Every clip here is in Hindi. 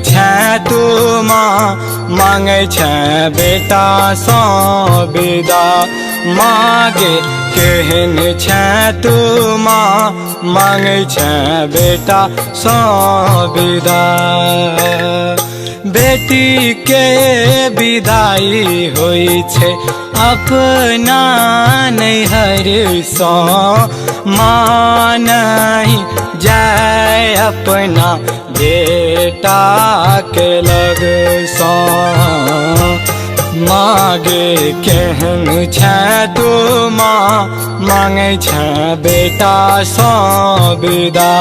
छै तू माँ मांगे छै बेटा सँ विदा। मागे केहन छै तू माँ मांगे छै बेटा सँ विदा। बेटी के विदाई होई छै अपना नैहर सँ। माँ नहीं जाय अपना बेटा के लग सँ। मागे केहन छै तू माँ मांगे छै बेटा सँ विदा।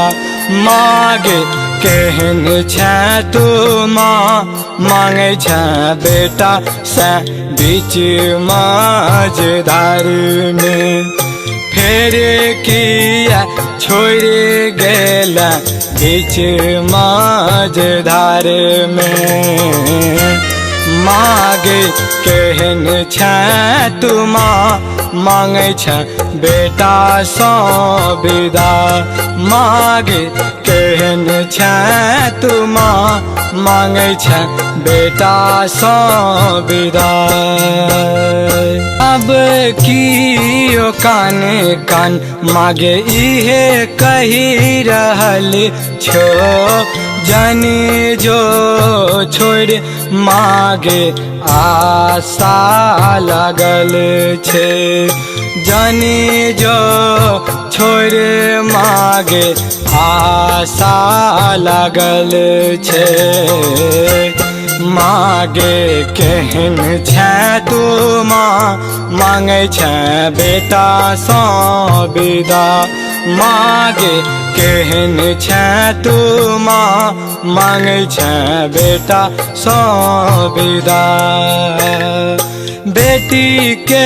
मागे केहन छै तू माँ मांगे छै बेटा से बीच मझधार में। फेर किया छोड़ गेला बीच मझधार में। मागे केहन छै तू माँ मांगे छै बेटा सँ विदा। मागे केहन छै तू माँ मांगे छै बेटा सँ विदा। अब कियो कान कान मागे इहे कही रहल छो। जानी जो छोड़ मागे आशा लागल छे। जानी जो छोड़ मागे आशा लागल छे। मागे केहन छै तू माँ मांगे छै बेटा सँ विदा। मागे केहन छै तू माँ मांगे छै बेटा सँ विदा। बेटी के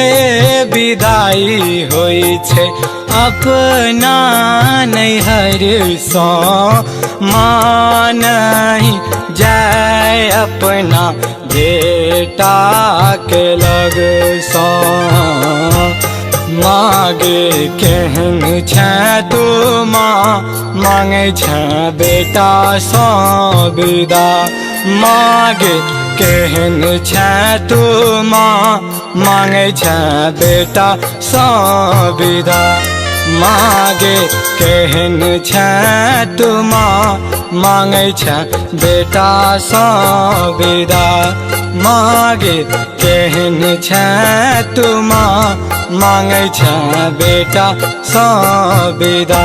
विदाई होई छै अपना नैहर सँ। माँ नहीं जाय अपना बेटा के लग सँ। मागे केहन छै तू माँ मांगे छै बेटा सँ विदा। मागे केहन छै तू माँ मांगे छै बेटा सँ विदा। मागे केहन छै तू माँ मांगे छै बेटा सँ विदा। मागे केहन छै तू माँ मांगे छै बेटा सँ विदा।